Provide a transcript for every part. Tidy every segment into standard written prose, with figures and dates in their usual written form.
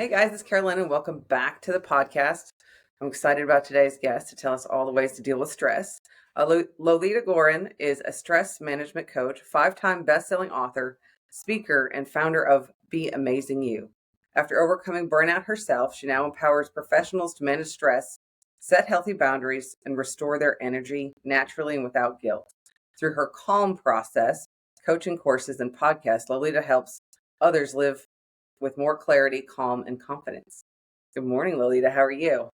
Hey guys, it's Carolyn and welcome back to the podcast. I'm excited about today's guest to tell us all the ways to deal with stress. Lolita Guarin is a stress management coach, 5-time best-selling author, speaker, and founder of Be Amazing You. After overcoming burnout herself, she now empowers professionals to manage stress, set healthy boundaries, and restore their energy naturally and without guilt. Through her C.A.L.M process, coaching courses, and podcasts, Lolita helps others live with more clarity, calm, and confidence. Good morning, Lolita. How are you?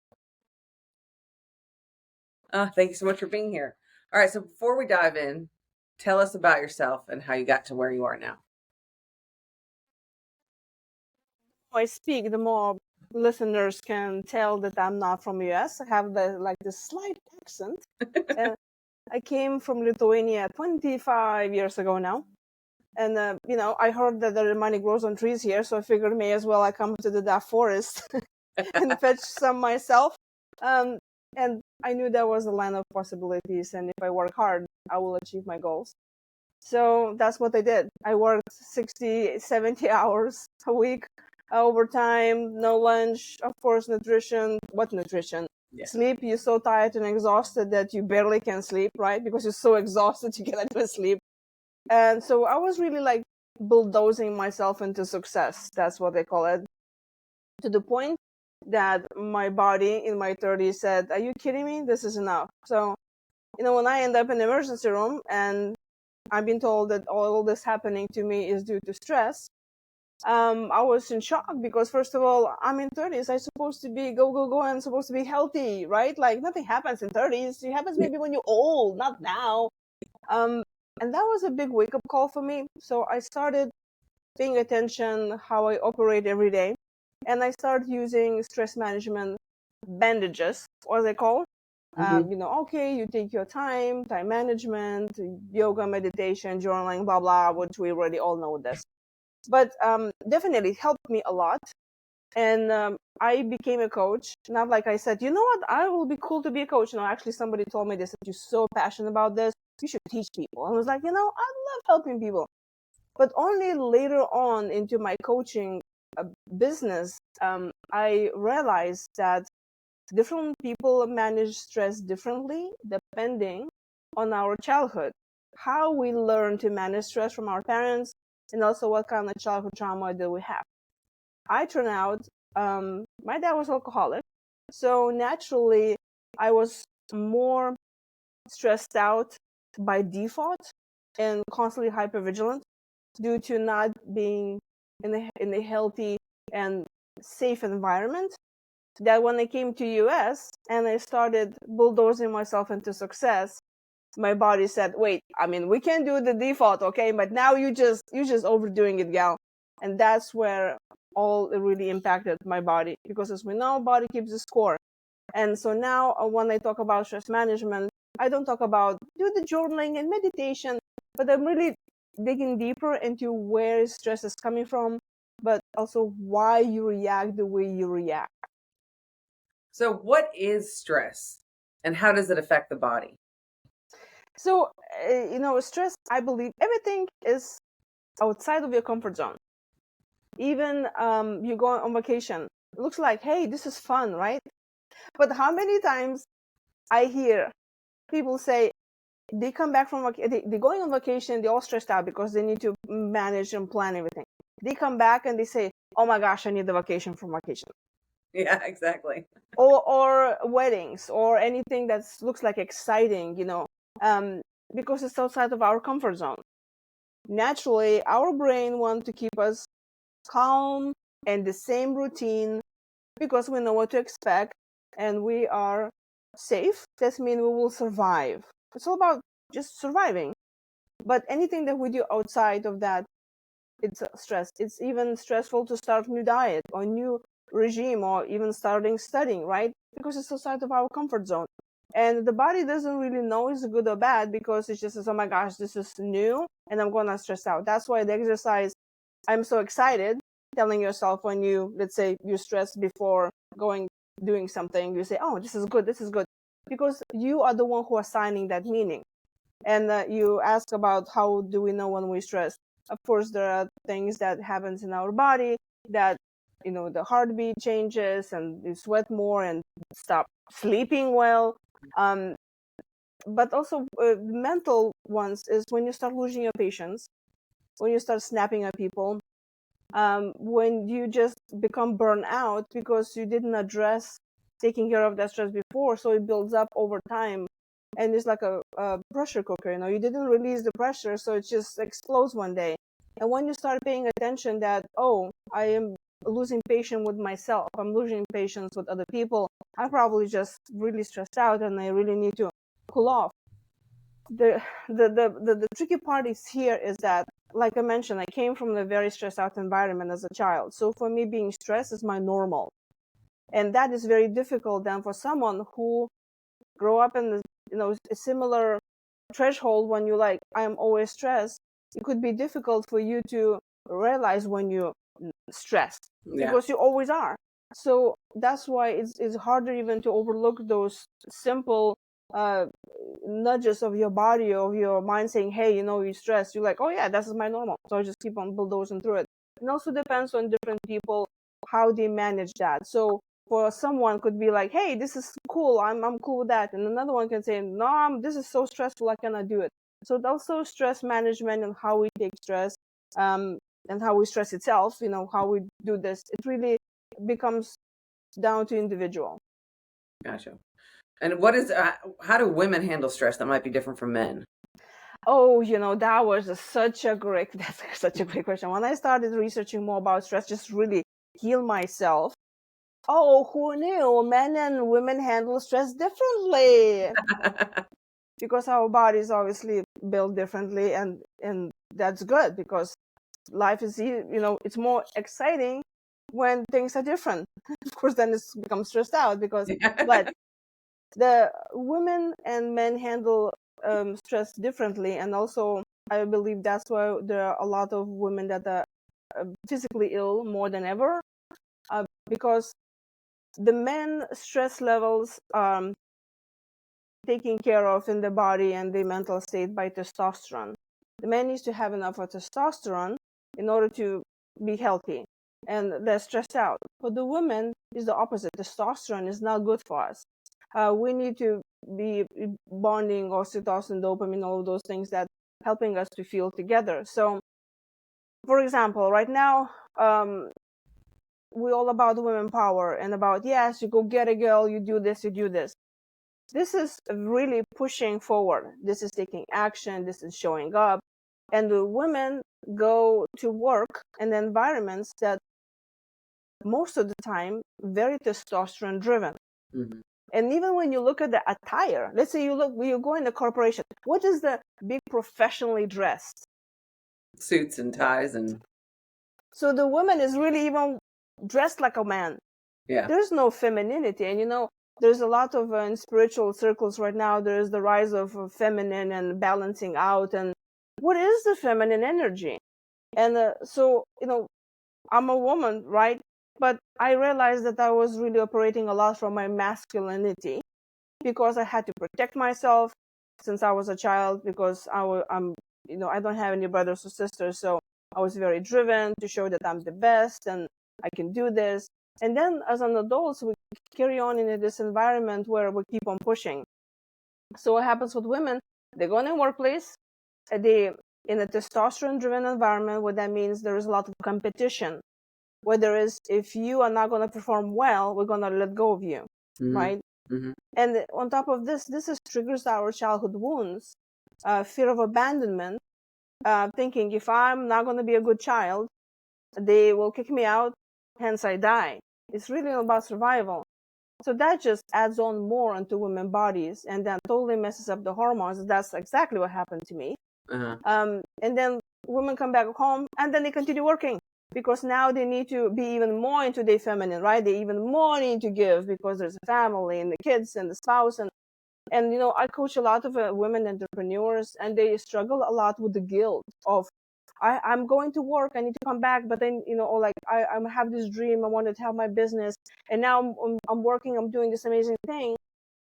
Thank you so much for being here. All right, so before we dive in, tell us about yourself and how you got to where you are now. I speak, the more listeners can tell that I'm not from US. I have the slight accent. I came from Lithuania 25 years ago now. And, I heard that the money grows on trees here, so I figured may as well I come to the forest and fetch some myself. And I knew there was a land of possibilities, and if I work hard, I will achieve my goals. So that's what I did. I worked 60, 70 hours a week, overtime, no lunch, of course, nutrition. What nutrition? Yeah. Sleep. You're so tired and exhausted that you barely can sleep, right? Because you're so exhausted, you cannot even sleep. And so I was really like bulldozing myself into success. That's what they call it. To the point that my body in my 30s said, "Are you kidding me? This is enough." So, when I end up in the emergency room and I've been told that all this happening to me is due to stress, I was in shock because, first of all, I'm in 30s. I'm supposed to be go, go, go. I'm supposed to be healthy, right? Like nothing happens in 30s. It happens maybe when you're old, not now. And that was a big wake-up call for me. So I started paying attention how I operate every day. And I started using stress management bandages, what they call. Okay, you take your time management, yoga, meditation, journaling, blah, blah, which we already all know this. But definitely it helped me a lot. And I became a coach. Not like I said, you know what, I will be cool to be a coach. No, actually somebody told me this, that you're so passionate about this, you should teach people. And I was like, I love helping people. But only later on into my coaching business, I realized that different people manage stress differently depending on our childhood, how we learn to manage stress from our parents, and also what kind of childhood trauma do we have. I turned out, my dad was alcoholic, so naturally I was more stressed out by default and constantly hypervigilant due to not being in a healthy and safe environment. That when I came to US and I started bulldozing myself into success, my body said, wait, we can do the default, okay? But now you just overdoing it, gal. And that's where all it really impacted my body, because as we know, body keeps the score. And so now when I talk about stress management, I don't talk about do the journaling and meditation, but I'm really digging deeper into where stress is coming from, but also why you react the way you react. So, what is stress and how does it affect the body? So, stress, I believe everything is outside of your comfort zone. Even you go on vacation, it looks like, hey, this is fun, right? But how many times I hear people say they come back from they're going on vacation, they're all stressed out because they need to manage and plan everything. They come back and they say, oh my gosh, I need the vacation from vacation. Yeah, exactly. Or weddings or anything that looks like exciting, because it's outside of our comfort zone. Naturally, our brain wants to keep us calm and the same routine because we know what to expect and we are safe. That means we will survive. It's all about just surviving. But anything that we do outside of that, it's stress. It's even stressful to start a new diet or a new regime or even starting studying, right? Because it's outside of our comfort zone. And the body doesn't really know it's good or bad because it just says, oh my gosh, this is new and I'm going to stress out. That's why the exercise, I'm so excited, telling yourself when you, let's say, you stress before doing something, you say, oh, this is good, because you are the one who assigning that meaning. And you ask about how do we know when we stress. Of course, there are things that happens in our body that the heartbeat changes and you sweat more and stop sleeping well. But also mental ones is when you start losing your patience, when you start snapping at people, when you just become burned out because you didn't address taking care of that stress before, so it builds up over time, and it's like a pressure cooker. You didn't release the pressure, so it just explodes one day. And when you start paying attention that, oh, I am losing patience with myself, I'm losing patience with other people, I'm probably just really stressed out and I really need to cool off. The tricky part is here is that, like I mentioned, I came from a very stressed out environment as a child. So for me, being stressed is my normal. And that is very difficult then for someone who grew up in a similar threshold. When you like, I'm always stressed, it could be difficult for you to realize when you're stressed because you always are. So that's why it's harder even to overlook those simple nudges of your body, of your mind saying, hey, you're stressed. You're like, oh yeah, this is my normal. So I just keep on bulldozing through it. It also depends on different people, how they manage that. So for someone could be like, hey, this is cool. I'm cool with that. And another one can say, no, this is so stressful. I cannot do it. So also stress management and how we take stress, and how we stress itself, how we do this, it really becomes down to individual. Gotcha. And what is how do women handle stress that might be different from men? Oh, that was that's such a great question. When I started researching more about stress, just really heal myself. Oh, who knew men and women handle stress differently? Because our bodies obviously built differently, and that's good because life is, it's more exciting when things are different. Of course, then it becomes stressed out because, but the women and men handle stress differently, and also I believe that's why there are a lot of women that are physically ill more than ever, because the men stress levels are taken care of in the body and the mental state by testosterone. The man needs to have enough of testosterone in order to be healthy, and they're stressed out. For the women, is the opposite. Testosterone is not good for us. We need to be bonding, oxytocin, dopamine, all of those things that helping us to feel together. So, for example, right now, we're all about women power and about, yes, you go get a girl, you do this, you do this. This is really pushing forward. This is taking action. This is showing up. And the women go to work in environments that most of the very testosterone driven. Mm-hmm. And even when you look at the attire, let's say you go in a corporation, what is the big professionally dressed? Suits and ties and. So the woman is really even dressed like a man. Yeah. There's no femininity. And there's a lot of in spiritual circles right now, there's the rise of feminine and balancing out. And what is the feminine energy? And so, I'm a woman, right? But I realized that I was really operating a lot from my masculinity because I had to protect myself since I was a child, because I don't have any brothers or sisters. So I was very driven to show that I'm the best and I can do this. And then as an adult, we carry on in this environment where we keep on pushing. So what happens with women? They go in the workplace, they in a testosterone driven environment, what that means, there is a lot of competition. Where there is, if you are not going to perform well, we're going to let go of you, Mm-hmm. right? Mm-hmm. And on top of this triggers our childhood wounds, fear of abandonment, thinking if I'm not going to be a good child, they will kick me out, hence I die. It's really about survival. So that just adds on more onto women's bodies and then totally messes up the hormones. That's exactly what happened to me. Uh-huh. And then women come back home and then they continue working because now they need to be even more into their feminine, right? They even more need to give because there's a family and the kids and the spouse. And I coach a lot of women entrepreneurs, and they struggle a lot with the guilt of, I'm going to work, I need to come back, but then, or like, I have this dream, I wanted to have my business, and now I'm working, I'm doing this amazing thing,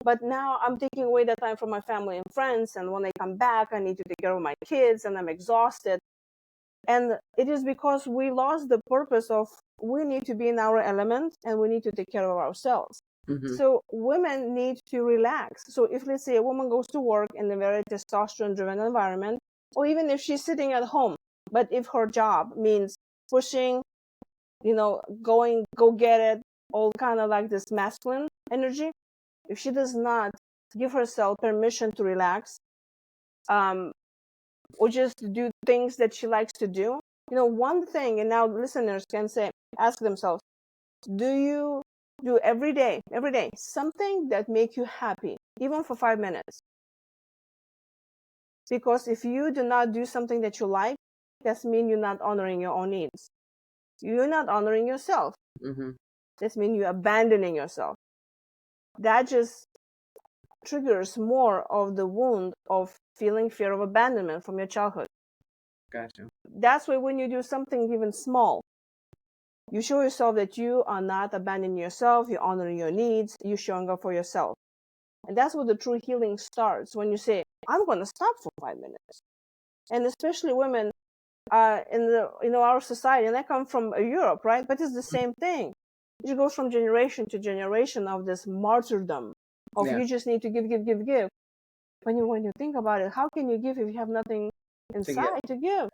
but now I'm taking away that time from my family and friends, and when I come back, I need to take care of my kids, and I'm exhausted. And it is because we lost the purpose of we need to be in our element and we need to take care of ourselves. Mm-hmm. So women need to relax. So if, let's say, a woman goes to work in a very testosterone driven environment, or even if she's sitting at home, but if her job means pushing, go get it, all kind of like this masculine energy, if she does not give herself permission to relax, or just do things that she likes to do, one thing, and now listeners can ask themselves, do you do every day something that make you happy, even for 5 minutes? Because if you do not do something that you like, that means you're not honoring your own needs. You're not honoring yourself. Mm-hmm. That means you're abandoning yourself. That just triggers more of the wound of feeling fear of abandonment from your childhood. Gotcha. That's why when you do something even small, you show yourself that you are not abandoning yourself, you're honoring your needs, you're showing up for yourself. And that's where the true healing starts, when you say, I'm going to stop for 5 minutes. And especially women in our society, and I come from Europe, right? But it's the same thing. It goes from generation to generation of this martyrdom of Yeah. you just need to give, give, give, give. When you think about it, how can you give if you have nothing inside to give?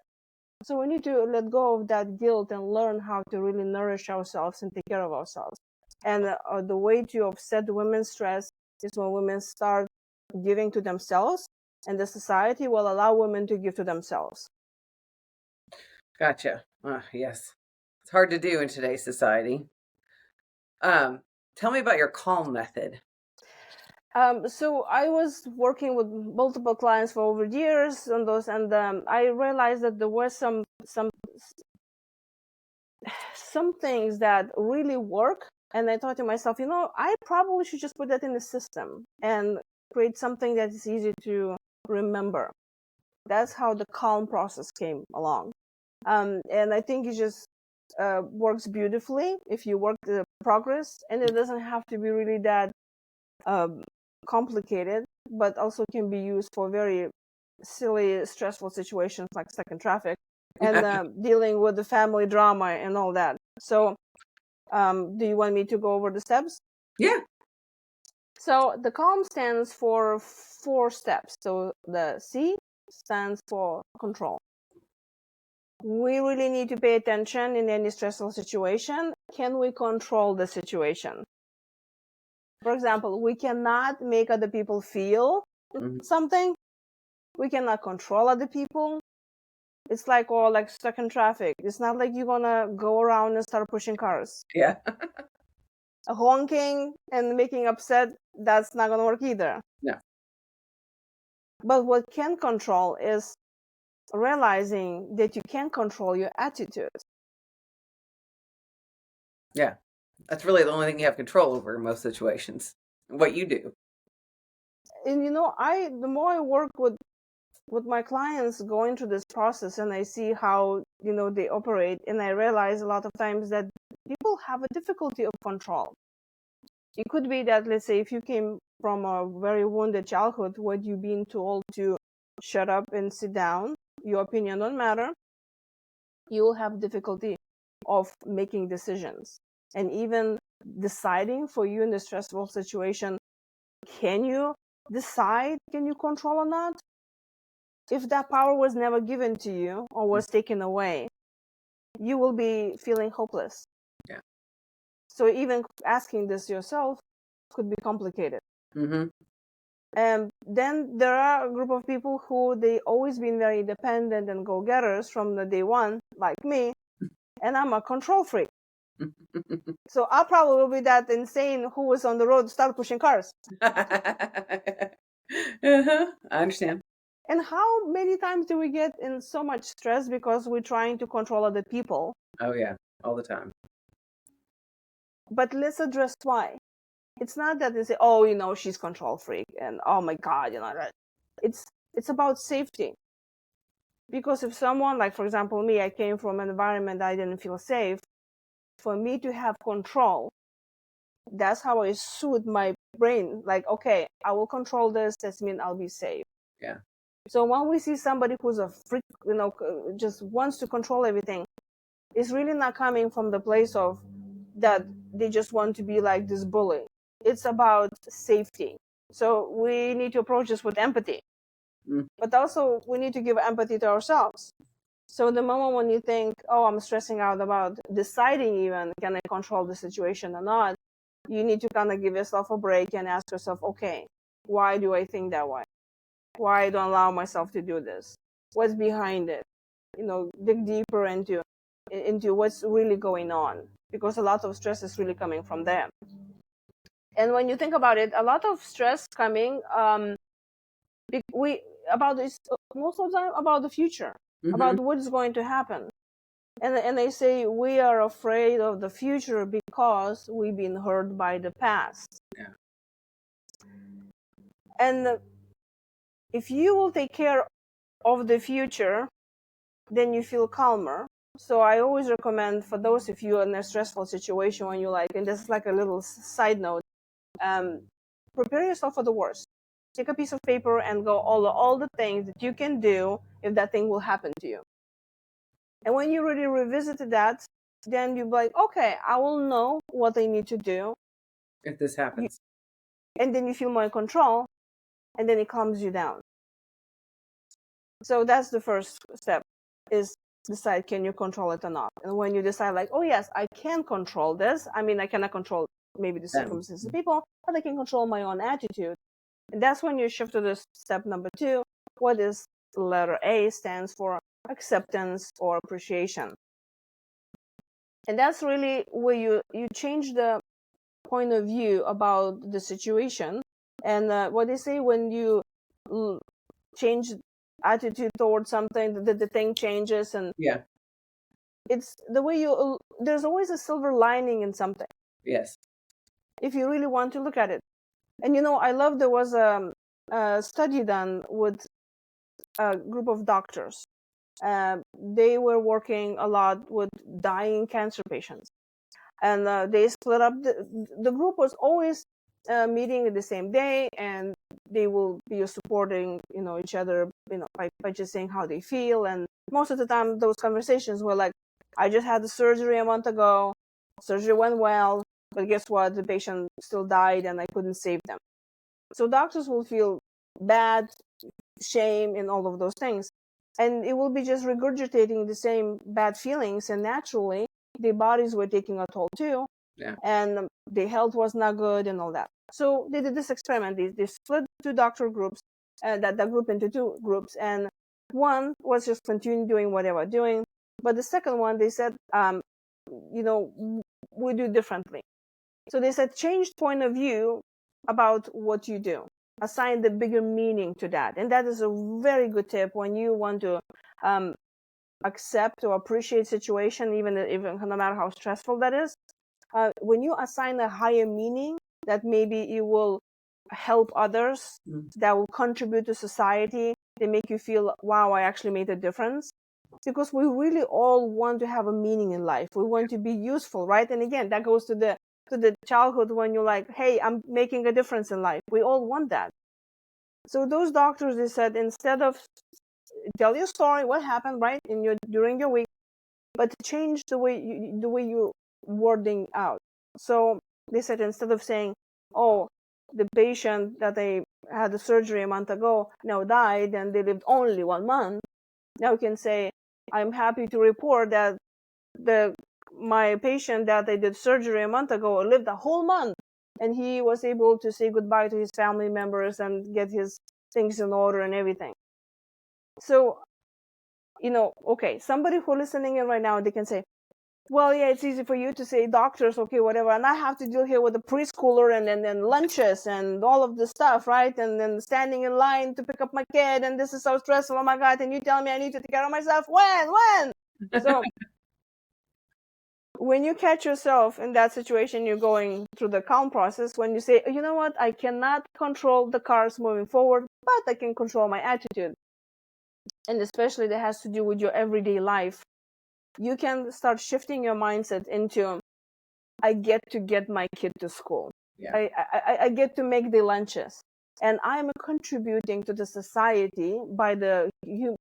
So we need to let go of that guilt and learn how to really nourish ourselves and take care of ourselves. And the way to offset the women's stress is when women start giving to themselves, and the society will allow women to give to themselves. Gotcha. Yes. It's hard to do in today's society. Tell me about your C.A.L.M method. So I was working with multiple clients for over years on those, and I realized that there were some things that really work. And I thought to myself, I probably should just put that in the system and create something that is easy to remember. That's how the C.A.L.M process came along. And I think it just works beautifully if you work the progress, and it doesn't have to be really that complicated, but also can be used for very silly, stressful situations like stuck in traffic and dealing with the family drama and all that. So, do you want me to go over the steps? Yeah. So the C.A.L.M stands for 4 steps. So the C stands for control. We really need to pay attention in any stressful situation. Can we control the situation? For example, we cannot make other people feel something. We cannot control other people. It's like stuck in traffic. It's not like you're gonna go around and start pushing cars. Yeah. Honking and making upset, that's not gonna work either. No. But what can control is realizing that you can control your attitude. Yeah. That's really the only thing you have control over in most situations. What you do. And the more I work with my clients going through this process, and I see how they operate, and I realize a lot of times that people have a difficulty of control. It could be that, let's say, if you came from a very wounded childhood where you've been told to shut up and sit down, your opinion don't matter, you will have difficulty of making decisions. And even deciding for you in a stressful situation, can you decide, can you control or not? If that power was never given to you or was taken away, you will be feeling hopeless. Yeah. So even asking this yourself could be complicated. Mm-hmm. And then there are a group of people who they always been very independent and go-getters from the day one, like me, and I'm a control freak. So I probably will be that insane who was on the road to start pushing cars. I understand. And how many times do we get in so much stress because we're trying to control other people? Oh yeah, all the time. But let's address why. It's not that they say, oh, she's control freak and oh my God, that. It's about safety. Because if someone, like for example me, I came from an environment I didn't feel safe, for me to have control, that's how I soothe my brain. Like, okay, I will control this, that means I'll be safe. Yeah. So when we see somebody who's a freak, just wants to control everything, it's really not coming from the place of that they just want to be like this bully. It's about safety. So we need to approach this with empathy, but also we need to give empathy to ourselves. So the moment when you think, oh, I'm stressing out about deciding even, can I control the situation or not? You need to kind of give yourself a break and ask yourself, okay, why do I think that way? Why don't allow myself to do this? What's behind it? Dig deeper into what's really going on, because a lot of stress is really coming from there. And when you think about it, a lot of stress coming about this most of the time about the future, about what's going to happen. And they say we are afraid of the future because we've been hurt by the past. Yeah. And if you will take care of the future, then you feel calmer. So I always recommend, for those of you in a stressful situation, when you like, and this is like a little side note, prepare yourself for the worst. Take a piece of paper and go all the things that you can do if that thing will happen to you. And when you really revisit that, then you'll be like, okay, I will know what I need to do if this happens. And then you feel more in control, and then it calms you down. So that's the first step, is decide, can you control it or not? And when you decide like, oh yes, I can control this. I mean, I cannot control maybe the circumstances of people, but I can control my own attitude. And that's when you shift to the step number 2. What is letter A stands for? Acceptance or appreciation. And that's really where you change the point of view about the situation. And what they say, when you change attitude towards something, the thing changes. And yeah, it's the way there's always a silver lining in something. Yes. If you really want to look at it. And I love, there was a study done with a group of doctors. They were working a lot with dying cancer patients. And they split up. The group was always meeting the same day, and they will be supporting each other by just saying how they feel. And most of the time those conversations were like, I just had the surgery a month ago, surgery went well, but guess what, the patient still died and I couldn't save them. So doctors will feel bad, shame, and all of those things, and it will be just regurgitating the same bad feelings, and naturally their bodies were taking a toll too. Yeah. And their health was not good and all that. So they did this experiment. They split 2 doctor groups, that group into 2 groups, and one was just continuing doing what they were doing, but the second one, they said, we do differently. So they said, change point of view about what you do, assign the bigger meaning to that. And that is a very good tip when you want to accept or appreciate situation, even no matter how stressful that is. When you assign a higher meaning, that maybe you will help others, that will contribute to society, they make you feel, wow, I actually made a difference. Because we really all want to have a meaning in life. We want to be useful, right? And again, that goes to the childhood, when you're like, hey, I'm making a difference in life. We all want that. So those doctors, they said, instead of tell your story, what happened, right, during your week, but change the way you wording out. So they said, instead of saying, oh, the patient that they had the surgery a month ago now died and they lived only 1 month, now you can say, I'm happy to report that my patient that they did surgery a month ago lived a whole month, and he was able to say goodbye to his family members and get his things in order and everything. So, okay, somebody who listening in right now, they can say, well, yeah, it's easy for you to say doctors, okay, whatever, and I have to deal here with the preschooler and then lunches and all of this stuff, right? And then standing in line to pick up my kid, and this is so stressful, oh my God, and you tell me I need to take care of myself, when? So when you catch yourself in that situation, you're going through the calm process, when you say, you know what, I cannot control the cars moving forward, but I can control my attitude. And especially that has to do with your everyday life. You can start shifting your mindset into, I get to get my kid to school. Yeah. I get to make the lunches. and I'm contributing to the society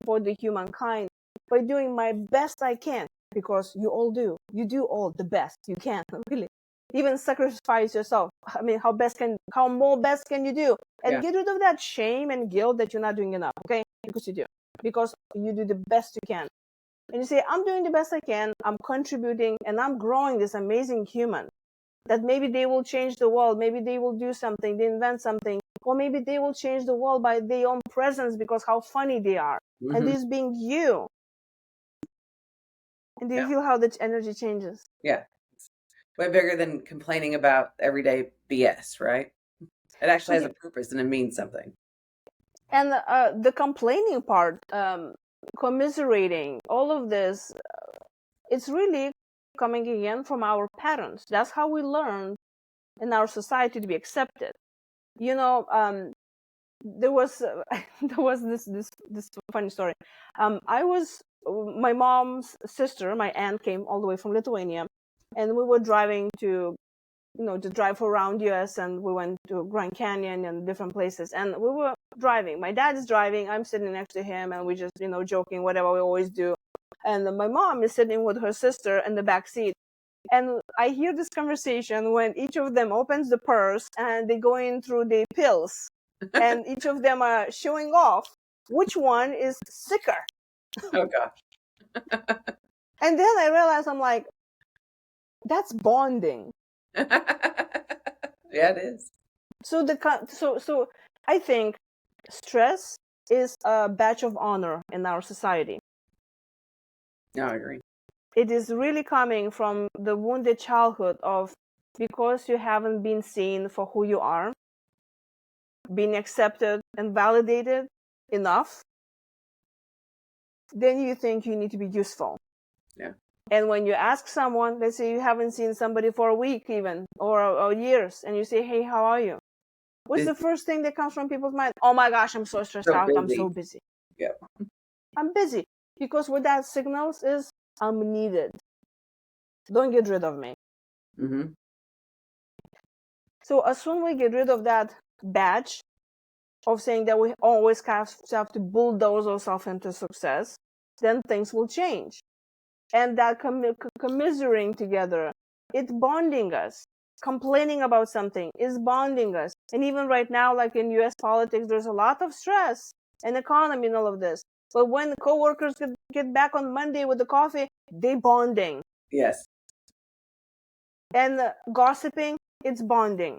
for the humankind by doing my best I can, because you all do. You do all the best you can, really. Even sacrifice yourself. I mean, how more best can you do? And get rid of that shame and guilt that you're not doing enough, okay? Because you do. Because you do the best you can. And you say, I'm doing the best I can, I'm contributing, and I'm growing this amazing human. That maybe they will change the world, maybe they will do something, they invent something, or maybe they will change the world by their own presence because how funny they are. Mm-hmm. And this being you. And do you feel how the energy changes? Yeah. It's way bigger than complaining about everyday BS, right? It actually has a purpose and it means something. And the complaining part, commiserating, all of this, it's really coming again from our patterns. That's how we learn in our society to be accepted. You know, there was this funny story. My mom's sister, my aunt, came all the way from Lithuania, and we were driving to drive around US, and we went to Grand Canyon and different places, and we were driving. My dad is driving, I'm sitting next to him, and we just joking, whatever we always do. And my mom is sitting with her sister in the back seat. And I hear this conversation when each of them opens the purse and they go in through the pills. And each of them are showing off which one is sicker. Oh, gosh. And then I realized, I'm like, that's bonding. Yeah, it is. So I think stress is a badge of honor in our society. No, I agree. It is really coming from the wounded childhood of, because you haven't been seen for who you are, being accepted and validated enough, then you think you need to be useful. Yeah. And when you ask someone, let's say you haven't seen somebody for a week even, or years, and you say, hey, how are you? What's the first thing that comes from people's mind? Oh my gosh, I'm so stressed out. I'm so busy. Yeah. I'm busy. Because what that signals is, I'm needed. Don't get rid of me. Mm-hmm. So as soon as we get rid of that badge of saying that we always have to bulldoze ourselves into success, then things will change. And that commiserating together, it's bonding us. Complaining about something is bonding us. And even right now, like in US politics, there's a lot of stress and economy and all of this. But when the coworkers get back on Monday with the coffee, they bonding. Yes. And gossiping, it's bonding.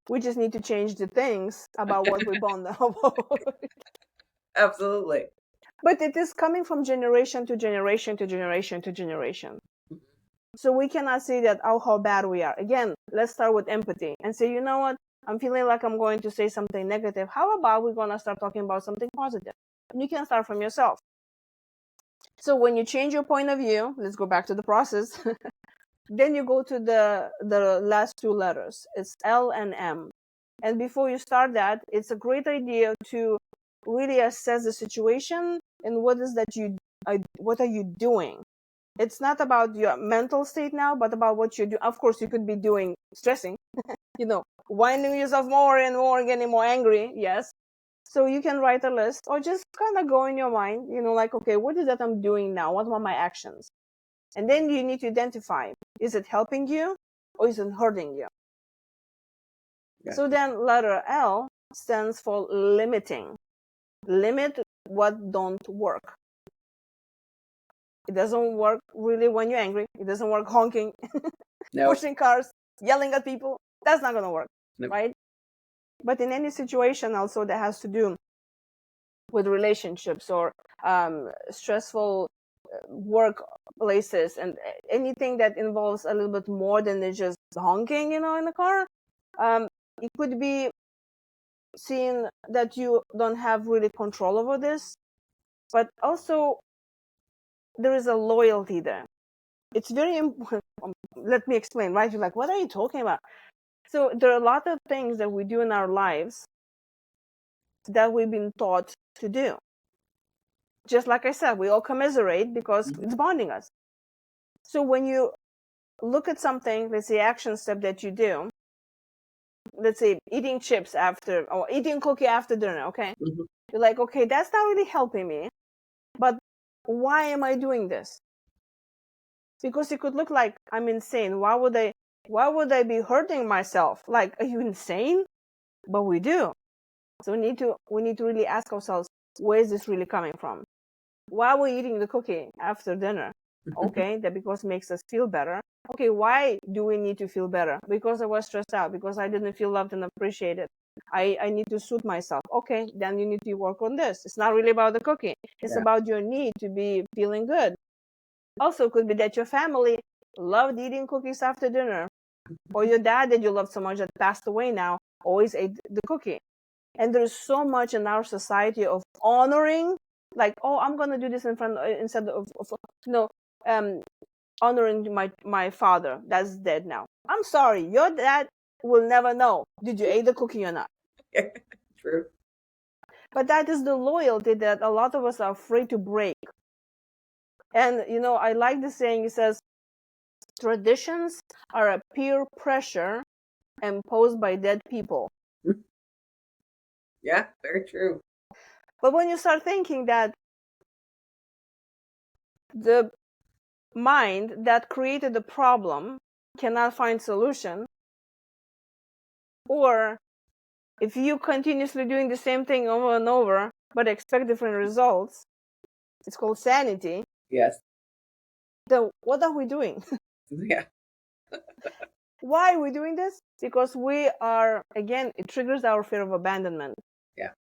We just need to change the things about what we bond about. Absolutely. But it is coming from generation to generation to generation to generation. So we cannot say that, oh, how bad we are. Again, let's start with empathy and say, you know what? I'm feeling like I'm going to say something negative. How about we're going to start talking about something positive? And you can start from yourself. So when you change your point of view, let's go back to the process. Then you go to the last two letters. It's L and M. And before you start that, it's a great idea to really assess the situation and what are you doing? It's not about your mental state now, but about what you do. Of course, you could be doing stressing, winding yourself more and more, getting more angry. Yes. So you can write a list or just kind of go in your mind, like, okay, what is that I'm doing now? What are my actions? And then you need to identify, is it helping you or is it hurting you? Yeah. So then letter L stands for limiting. Limit what don't work. It doesn't work really when you're angry. It doesn't work honking, pushing cars, yelling at people. That's not going to work, right? But in any situation also that has to do with relationships or stressful workplaces and anything that involves a little bit more than just honking, in the car, it could be seen that you don't have really control over this, but also there is a loyalty there. It's very important. Let me explain, right? You're like, what are you talking about? So there are a lot of things that we do in our lives that we've been taught to do. Just like I said, we all commiserate because it's bonding us. So when you look at something, let's say action step that you do, let's say eating chips after, or eating cookie after dinner, okay? Mhm. You're like, okay, that's not really helping me, but why am I doing this? Because it could look like I'm insane. Why would I be hurting myself? Like, are you insane? But we do. So we need to really ask ourselves, where is this really coming from? Why are we eating the cookie after dinner? Okay, that because it makes us feel better. Okay, why do we need to feel better? Because I was stressed out, because I didn't feel loved and appreciated. I need to soothe myself. Okay, then you need to work on this. It's not really about the cookie. It's Yeah. about your need to be feeling good. Also, could be that your family loved eating cookies after dinner, or your dad that you loved so much that passed away now always ate the cookie. And there's so much in our society of honoring, like, oh, I'm gonna do this in front instead of you know, honoring my father that's dead now. I'm sorry, your dad will never know did you eat the cookie or not. True. But that is the loyalty that a lot of us are afraid to break. And I like the saying. It says, traditions are a peer pressure imposed by dead people. Yeah, very true. But when you start thinking that the mind that created the problem cannot find solution, or if you continuously doing the same thing over and over but expect different results, it's called sanity. Yes. Then what are we doing? Yeah. Why are we doing this? Because it triggers our fear of abandonment. Yeah.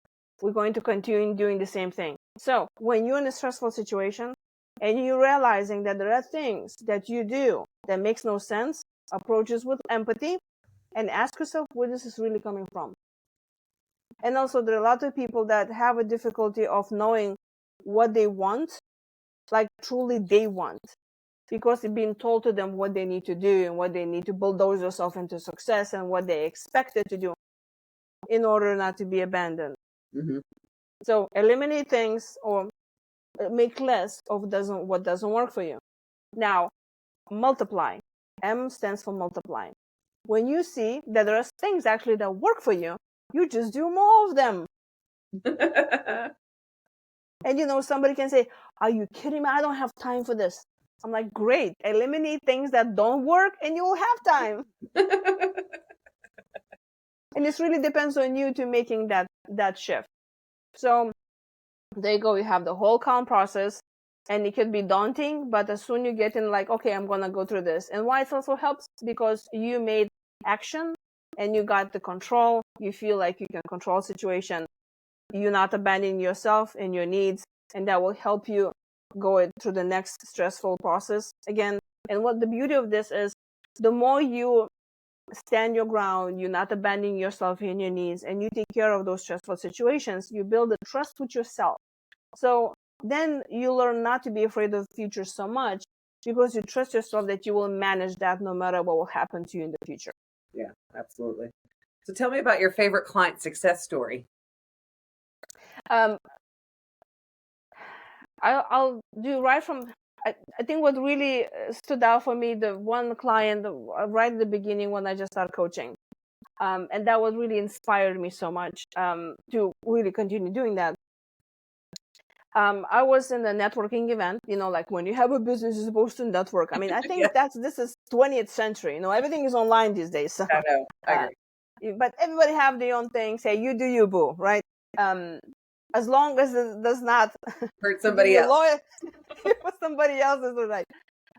We're going to continue doing the same thing. So when you're in a stressful situation and you're realizing that there are things that you do that makes no sense, approach this with empathy and ask yourself where this is really coming from. And also, there are a lot of people that have a difficulty of knowing what they want, like truly they want, because it's been told to them what they need to do and what they need to bulldoze themselves into success and what they expected to do in order not to be abandoned. Mm-hmm. So eliminate things or make less of what doesn't work for you. Now, multiply. M stands for multiply. When you see that there are things actually that work for you, you just do more of them. And somebody can say, are you kidding me? I don't have time for this. I'm like, great. Eliminate things that don't work and you will have time. And this really depends on you to making that shift. So there you go. You have the whole C.A.L.M process, and it can be daunting, but as soon you get in, like, okay, I'm going to go through this. And why it also helps, because you made action and you got the control. You feel like you can control situation. You're not abandoning yourself and your needs, and that will help you go through the next stressful process again. And what the beauty of this is, the more you stand your ground, you're not abandoning yourself and your needs, and you take care of those stressful situations, you build a trust with yourself. So then you learn not to be afraid of the future so much, because you trust yourself that you will manage that no matter what will happen to you in the future. Yeah, absolutely. So tell me about your favorite client success story. Um, I'll do right from. I think what really stood out for me, the one client right at the beginning when I just started coaching, and that what really inspired me so much to really continue doing that. I was in a networking event, like when you have a business, you're supposed to network. I mean, I think Yeah, this is 20th century, everything is online these days. So, I know. I agree. but everybody have their own thing. Say, you do you, boo, right? As long as it does not Hurt give somebody you else. lawyer for somebody else is right.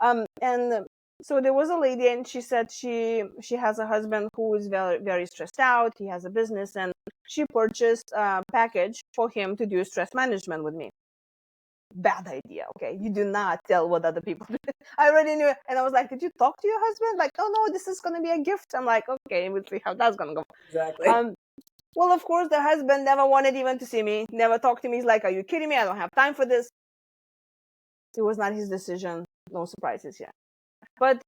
And so there was a lady, and she said she has a husband who is very, very stressed out. He has a business, and she purchased a package for him to do stress management with me. Bad idea. Okay, you do not tell what other people do. I already knew it, and I was like, did you talk to your husband? Like, oh no, this is gonna be a gift. I'm like, okay, we'll see how that's gonna go. Exactly. Well, of course, the husband never wanted even to see me, never talked to me. He's like, are you kidding me? I don't have time for this. It was not his decision. No surprises yet. But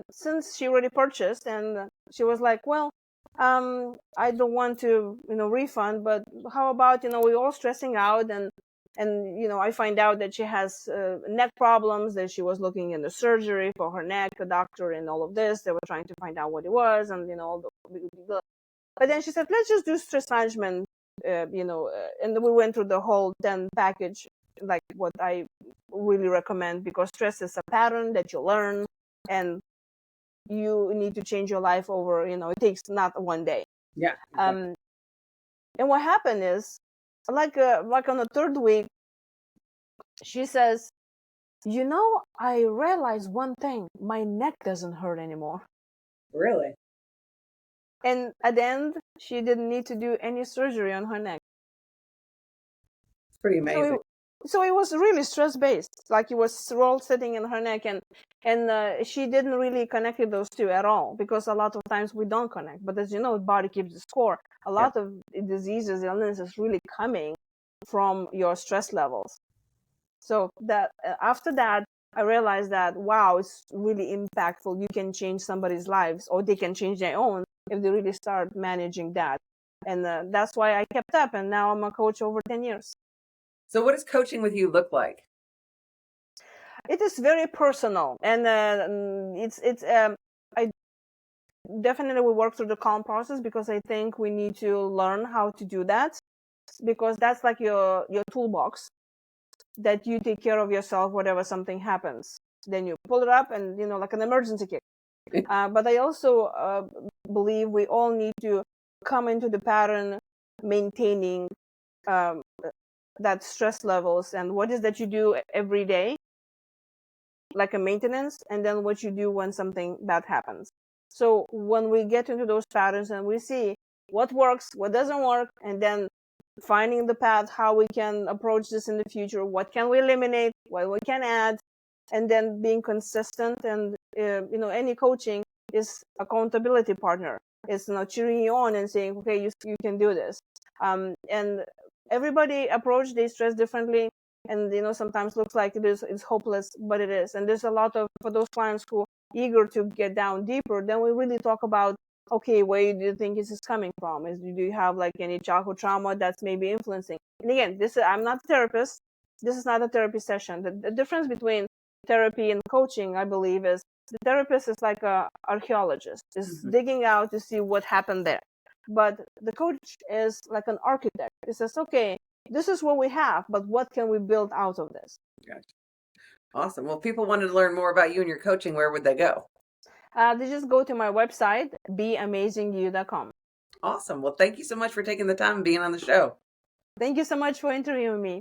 since she already purchased, and she was like, well, I don't want to, refund, but how about, we're all stressing out, and I find out that she has neck problems, that she was looking in the surgery for her neck, the doctor, and all of this. They were trying to find out what it was, and But then she said, let's just do stress management, and we went through the whole 10 package, like what I really recommend, because stress is a pattern that you learn, and you need to change your life over, it takes not one day. Yeah. Exactly. And what happened is, like on the third week, she says, I realized one thing, my neck doesn't hurt anymore. Really? And at the end, she didn't need to do any surgery on her neck. It's pretty amazing. So it was really stress based. Like it was roll sitting in her neck, and she didn't really connect those two at all, because a lot of times we don't connect. But as you know, the body keeps the score. A lot of diseases, illnesses, really coming from your stress levels. So that after that, I realized that, wow, it's really impactful. You can change somebody's lives, or they can change their own if they really start managing that. And that's why I kept up, and now I'm a coach over 10 years. So what does coaching with you look like? It is very personal, and I definitely will work through the C.A.L.M process, because I think we need to learn how to do that, because that's like your toolbox that you take care of yourself whatever something happens. Then you pull it up, and like an emergency kit. But I also believe we all need to come into the pattern maintaining that stress levels, and what is that you do every day, like a maintenance, and then what you do when something bad happens. So when we get into those patterns and we see what works, what doesn't work, and then finding the path, how we can approach this in the future, what can we eliminate, what we can add, and then being consistent. And any coaching is accountability partner. It's not cheering you on and saying, okay, you can do this. And everybody approach their stress differently, and sometimes looks like it's hopeless, but it is. And there's a lot of, for those clients who eager to get down deeper, then we really talk about, okay, where do you think this is coming from? Do you have like any childhood trauma that's maybe influencing? And again, I'm not a therapist. This is not a therapy session. The difference between therapy and coaching, I believe, is the therapist is like a archaeologist, is digging out to see what happened there. But the coach is like an architect. He says, okay, this is what we have, but what can we build out of this? Gotcha. Awesome. Well, if people wanted to learn more about you and your coaching, where would they go? They just go to my website, beamazingyou.com. Awesome. Well, thank you so much for taking the time and being on the show. Thank you so much for interviewing me.